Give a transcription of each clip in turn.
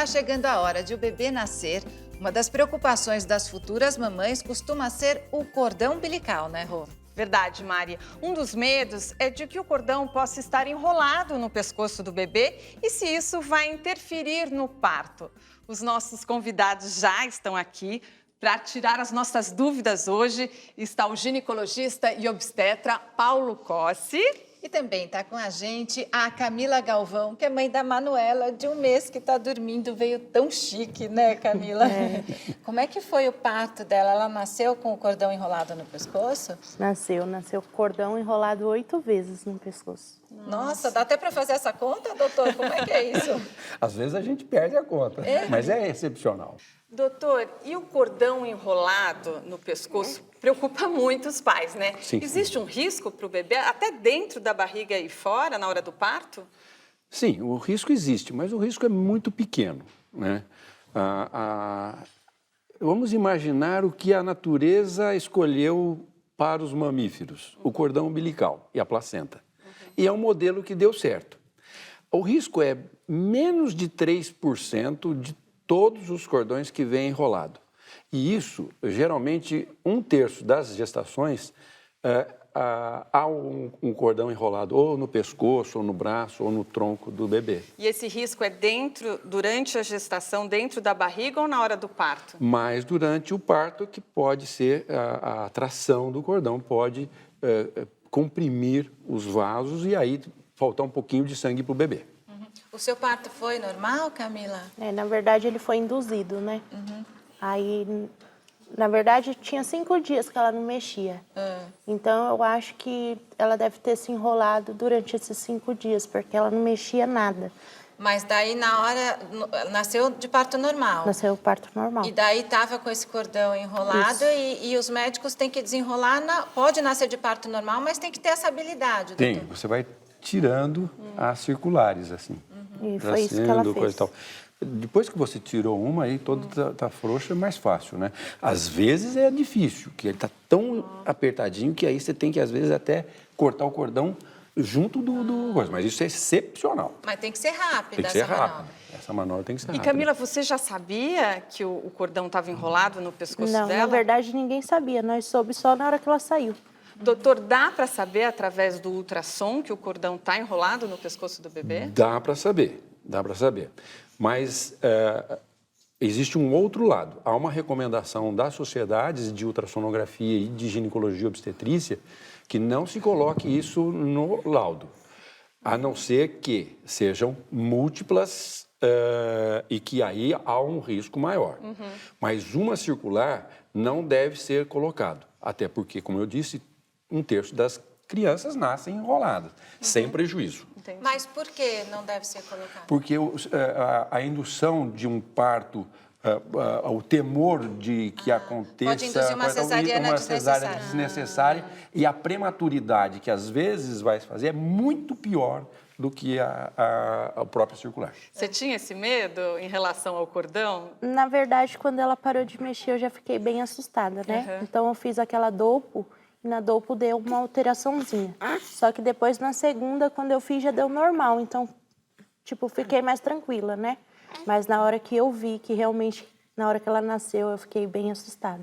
está chegando a hora de o bebê nascer. Uma das preocupações das futuras mamães costuma ser o cordão umbilical, né, Rô? Verdade, Mari. Um dos medos é de que o cordão possa estar enrolado no pescoço do bebê e se isso vai interferir no parto. Os nossos convidados já estão aqui para tirar as nossas dúvidas hoje. Está o ginecologista e obstetra Paulo Cossi. E também está com a gente a Camila Galvão, que é mãe da Manuela, de 1 mês, que está dormindo. Veio tão chique, né, Camila? É. Como é que foi o parto dela? Ela nasceu com o cordão enrolado no pescoço? Nasceu com o cordão enrolado 8 vezes no pescoço. Nossa, dá até para fazer essa conta, doutor? Como é que é isso? Às vezes a gente perde a conta, mas é excepcional. Doutor, e o cordão enrolado no pescoço preocupa muito os pais, né? Sim. Existe um risco para o bebê, até dentro da barriga e fora, na hora do parto? Sim, o risco existe, mas o risco é muito pequeno, né? Vamos imaginar o que a natureza escolheu para os mamíferos, o cordão umbilical e a placenta. E é um modelo que deu certo. O risco é menos de 3% de todos os cordões que vêm enrolado. E isso, geralmente, 1/3 das gestações, há um cordão enrolado ou no pescoço, ou no braço, ou no tronco do bebê. E esse risco é durante a gestação, dentro da barriga ou na hora do parto? Mas durante o parto, que pode ser a tração do cordão, pode comprimir os vasos e aí faltar um pouquinho de sangue para o bebê. O seu parto foi normal, Camila? Na verdade, ele foi induzido, né? Aí, na verdade, tinha 5 dias que ela não mexia. Então, eu acho que ela deve ter se enrolado durante esses 5 dias, porque ela não mexia nada. Mas daí, na hora, nasceu de parto normal? Nasceu o parto normal. E daí estava com esse cordão enrolado e os médicos têm que desenrolar, pode nascer de parto normal, mas tem que ter essa habilidade, doutor. Tem, você vai tirando as circulares, assim. E foi isso que ela fez. Coisa e tal. Depois que você tirou uma, aí toda tá frouxa, é mais fácil, né? Às vezes é difícil, que ele tá tão apertadinho que aí você tem que, às vezes, até cortar o cordão junto do coisa. Mas isso é excepcional. Mas tem que ser rápida Tem que ser essa rápido. manobra. Essa manobra tem que ser rápida. E Camila, você já sabia que o cordão estava enrolado no pescoço Não, dela? na verdade, ninguém sabia. Nós soube só na hora que ela saiu. Doutor, dá para saber através do ultrassom que o cordão está enrolado no pescoço do bebê? Dá para saber. Mas existe um outro lado. Há uma recomendação das sociedades de ultrassonografia e de ginecologia e obstetrícia que não se coloque isso no laudo, a não ser que sejam múltiplas e que aí há um risco maior. Mas uma circular não deve ser colocado, até porque, como eu disse, 1/3 das crianças nascem enroladas, sem prejuízo. Entendi. Mas por que não deve ser colocado? Porque a indução de um parto, o temor de que aconteça... Pode induzir uma cesariana cesárea desnecessária e a prematuridade que às vezes vai se fazer é muito pior do que a própria circular. Você tinha esse medo em relação ao cordão? Na verdade, quando ela parou de mexer, eu já fiquei bem assustada, né? Então, eu fiz aquela dopo e na dopo deu uma alteraçãozinha. Só que depois, na segunda, quando eu fiz, já deu normal. Então, tipo, fiquei mais tranquila, né? Mas na hora que eu vi que realmente, na hora que ela nasceu, eu fiquei bem assustada.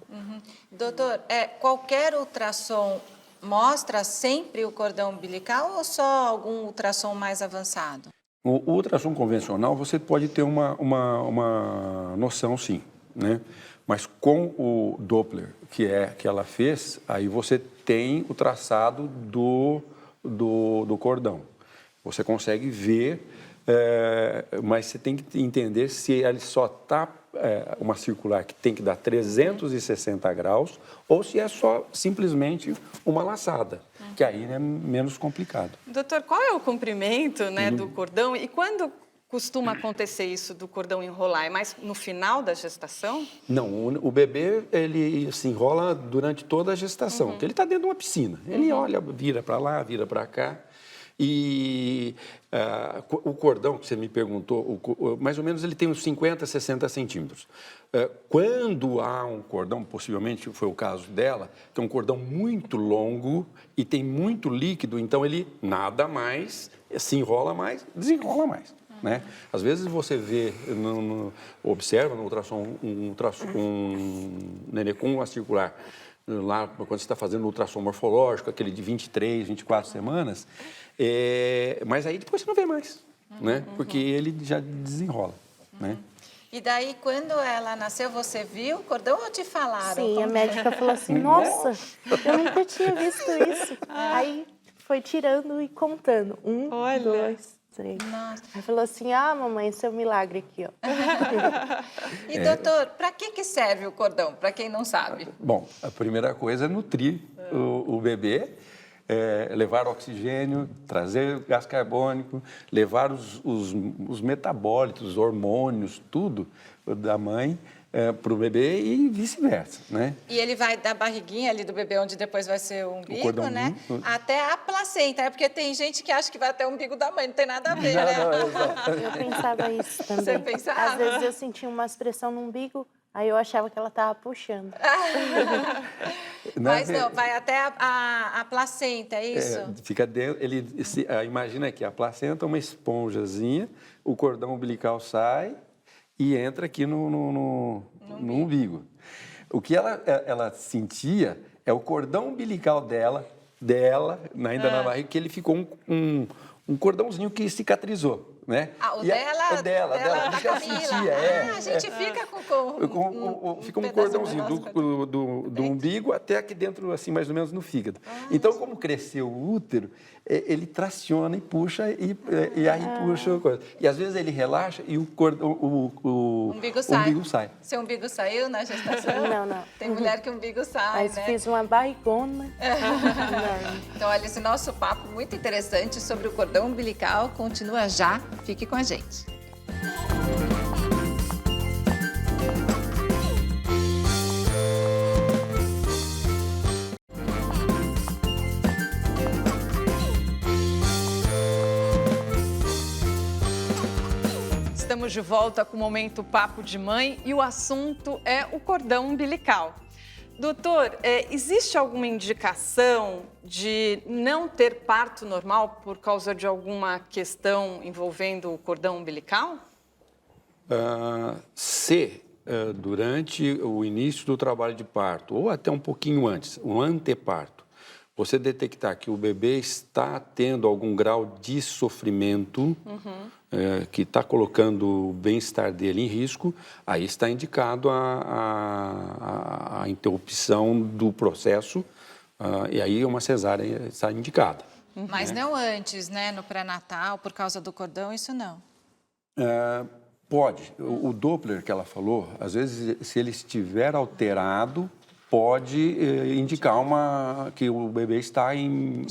Doutor, qualquer ultrassom mostra sempre o cordão umbilical ou só algum ultrassom mais avançado? O ultrassom convencional, você pode ter uma noção, sim, né? Mas com o Doppler, que ela fez, aí você tem o traçado do cordão. Você consegue ver, mas você tem que entender se ele só está uma circular que tem que dar 360 graus ou se é só simplesmente uma laçada, que aí é menos complicado. Doutor, qual é o comprimento, né, do cordão e quando costuma acontecer isso do cordão enrolar? É mais no final da gestação? Não, o bebê ele se enrola durante toda a gestação, porque ele está dentro de uma piscina. Ele olha, vira para lá, vira para cá. E o cordão que você me perguntou, mais ou menos ele tem uns 50, 60 centímetros. Quando há um cordão, possivelmente foi o caso dela, que é um cordão muito longo e tem muito líquido, então ele nada mais, se enrola mais, desenrola mais. né? Às vezes você vê, observa no ultrassom um nenê com uma circular, lá quando você está fazendo o ultrassom morfológico, aquele de 23, 24 semanas, mas aí depois você não vê mais, né? Porque ele já desenrola, né? E daí, quando ela nasceu, você viu o cordão ou te falaram? Sim, a médica falou assim, nossa, eu nunca tinha visto isso. Aí foi tirando e contando. 1, 2, 3. Nossa. Aí falou assim, ah, mamãe, esse é o milagre aqui, ó. E, doutor, para que serve o cordão, para quem não sabe? Bom, a primeira coisa é nutrir o bebê, levar oxigênio, trazer gás carbônico, levar os metabólitos, os hormônios, tudo da mãe para o bebê e vice-versa, né? E ele vai da barriguinha ali do bebê, onde depois vai ser o umbigo, cordãozinho. né? Até a placenta, porque tem gente que acha que vai até o umbigo da mãe, não tem nada a ver, Não, né? Eu pensava isso também. Você pensava? Às vezes eu sentia uma pressão no umbigo, aí eu achava que ela estava puxando. Mas não, vai até a placenta, é isso? Fica dentro, imagina aqui, a placenta é uma esponjazinha, o cordão umbilical sai e entra aqui no umbigo. O que ela sentia é o cordão umbilical dela ainda na barriga, que ele ficou um cordãozinho que cicatrizou, né? Ah, o E dela? Dela, Da que ela Camila. sentia, A gente fica com fica um pedaço cordãozinho do nosso do umbigo até aqui dentro, assim, mais ou menos no fígado. Então, como cresceu o útero, ele traciona e puxa, e aí puxa a coisa. E às vezes ele relaxa e o umbigo sai. Seu umbigo saiu na gestação? Não. Tem mulher que o umbigo sai, Mas né? fiz uma barrigona enorme. Então, olha, esse nosso papo muito interessante sobre o cordão umbilical continua já. Fique com a gente. Estamos de volta com o Momento Papo de Mãe e o assunto é o cordão umbilical. Doutor, existe alguma indicação de não ter parto normal por causa de alguma questão envolvendo o cordão umbilical? Se durante o início do trabalho de parto, ou até um pouquinho antes, o anteparto, você detectar que o bebê está tendo algum grau de sofrimento, que está colocando o bem-estar dele em risco, aí está indicado a interrupção do processo, e aí uma cesárea está indicada. Mas não antes, né? No pré-natal, por causa do cordão, isso não. Pode. O Doppler que ela falou, às vezes, se ele estiver alterado, pode indicar que o bebê está em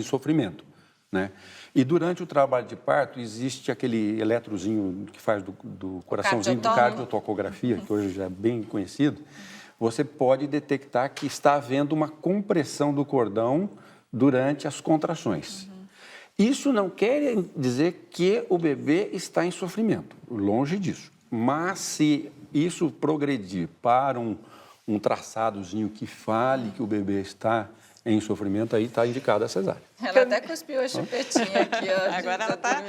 sofrimento, né? E durante o trabalho de parto, existe aquele eletrozinho que faz do coraçãozinho, do cardiotocografia, que hoje já é bem conhecido. Você pode detectar que está havendo uma compressão do cordão durante as contrações. Isso não quer dizer que o bebê está em sofrimento, longe disso. Mas se isso progredir para um traçadozinho que fale que o bebê está em sofrimento, aí está indicada a cesárea. Ela até cuspiu a chupetinha aqui, ó. Agora ela está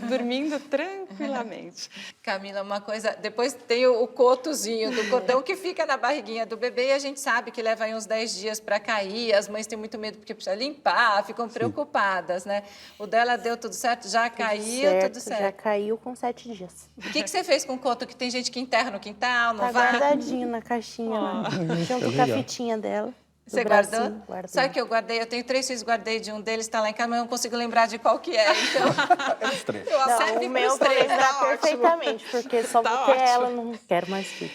dormindo tranquilamente. Camila, uma coisa... Depois tem o cotozinho do cordão que fica na barriguinha do bebê e a gente sabe que leva aí uns 10 dias para cair. As mães têm muito medo porque precisa limpar, ficam preocupadas, né? O dela deu tudo certo? Já caiu, tudo certo? Já caiu com 7 dias. O que você fez com o coto? Que tem gente que enterra no quintal, no Tá vaso? guardadinho na caixinha lá, junto com a fitinha dela. Você guardou? Sabe que eu guardei? Eu tenho 3 filhos, guardei de um deles, está lá em casa, mas eu não consigo lembrar de qual que é, então... Não, o meu vou lembrar perfeitamente, porque só vou ter ela, não quero mais filho.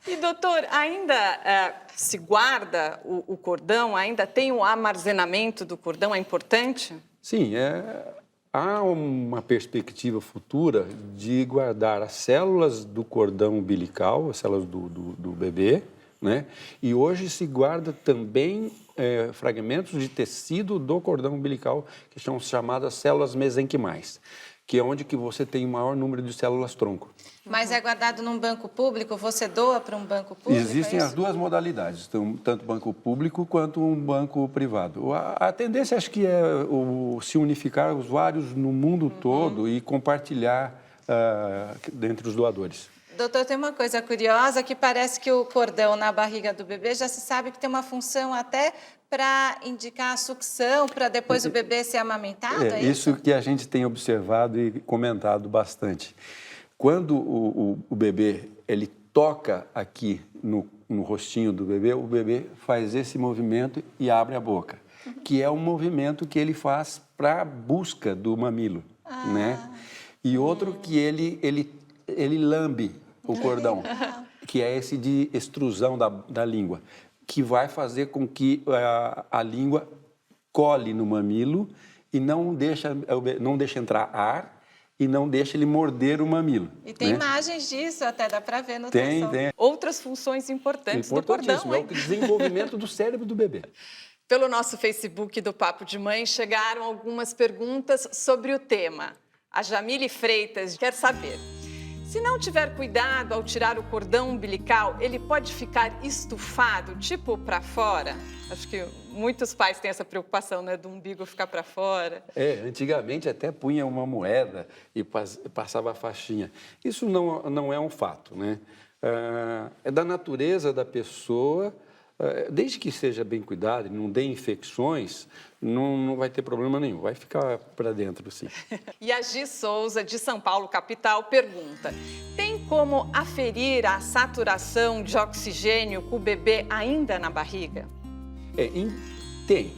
E, doutor, ainda se guarda o cordão? Ainda tem o armazenamento do cordão? É importante? Sim, há uma perspectiva futura de guardar as células do cordão umbilical, as células do bebê, né? E hoje se guarda também fragmentos de tecido do cordão umbilical, que são chamadas células mesenquimais, que é onde que você tem o maior número de células-tronco. Mas é guardado num banco público? Você doa para um banco público? Existem as duas modalidades, tanto banco público quanto um banco privado. A tendência, acho que é se unificar os vários no mundo todo e compartilhar entre os doadores. Doutor, tem uma coisa curiosa que parece que o cordão na barriga do bebê já se sabe que tem uma função até para indicar a sucção, para depois o bebê ser amamentado, é isso? Isso que a gente tem observado e comentado bastante. Quando o bebê ele toca aqui no rostinho do bebê, o bebê faz esse movimento e abre a boca, que é um movimento que ele faz para a busca do mamilo, né? E outro que ele lambe o cordão, que é esse de extrusão da língua, que vai fazer com que a língua cole no mamilo e não deixa entrar ar e não deixa ele morder o mamilo. E tem né? imagens disso, até dá para ver no Tem. Outras funções importantes do cordão, É hein? o desenvolvimento do cérebro do bebê. Pelo nosso Facebook do Papo de Mãe, chegaram algumas perguntas sobre o tema. A Jamile Freitas quer saber: se não tiver cuidado ao tirar o cordão umbilical, ele pode ficar estufado, tipo para fora? Acho que muitos pais têm essa preocupação, né, do umbigo ficar para fora. Antigamente até punha uma moeda e passava a faixinha. Isso não é um fato, né? É da natureza da pessoa. Desde que seja bem cuidado e não dê infecções, não vai ter problema nenhum, vai ficar para dentro, sim. E a Gi Souza, de São Paulo, capital, pergunta: tem como aferir a saturação de oxigênio com o bebê ainda na barriga? Tem.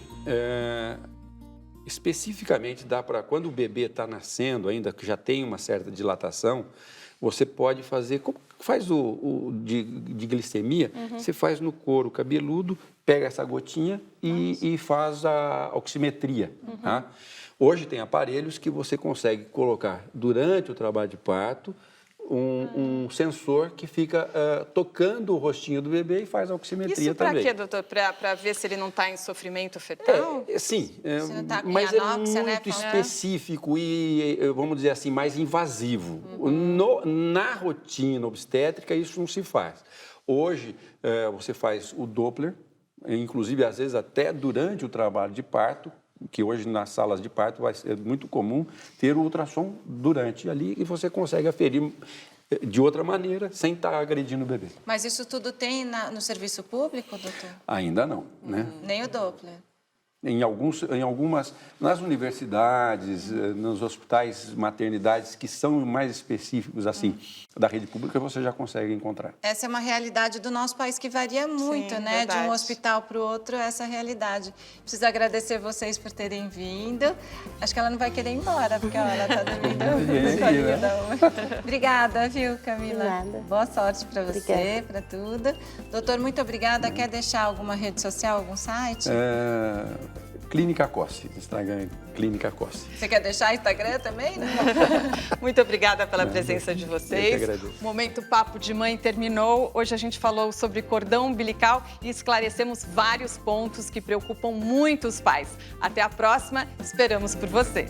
Especificamente, dá para, quando o bebê está nascendo ainda, que já tem uma certa dilatação, você pode fazer, como faz de glicemia, você faz no couro cabeludo, pega essa gotinha e faz a oximetria. Tá? Hoje tem aparelhos que você consegue colocar durante o trabalho de parto um sensor que fica tocando o rostinho do bebê e faz a oximetria também. Isso para quê, doutor? Para ver se ele não está em sofrimento fetal? Sim, tá com mas anóxia, é muito né? específico e, vamos dizer assim, mais invasivo. Na rotina obstétrica, isso não se faz. Hoje, você faz o Doppler, inclusive, às vezes, até durante o trabalho de parto, que hoje nas salas de parto vai ser muito comum ter o ultrassom durante ali e você consegue aferir de outra maneira, sem estar agredindo o bebê. Mas isso tudo tem no serviço público, doutor? Ainda não, né? Nem o Doppler? Nas universidades, nos hospitais, maternidades que são mais específicos, assim, da rede pública, você já consegue encontrar. Essa é uma realidade do nosso país que varia muito, né? Verdade. De um hospital para o outro, essa realidade. Preciso agradecer vocês por terem vindo. Acho que ela não vai querer ir embora, porque ó, ela está dormindo no colinho da uma. Obrigada, viu, Camila? Nada. Boa sorte para você, Obrigada. para tudo. Doutor, muito obrigada. Quer deixar alguma rede social, algum site? Clínica Cossi, Instagram Clínica Cossi. Você quer deixar Instagram também? Não? Muito obrigada pela presença de vocês. Eu que agradeço. O Momento Papo de Mãe terminou. Hoje a gente falou sobre cordão umbilical e esclarecemos vários pontos que preocupam muitos pais. Até a próxima, esperamos por você.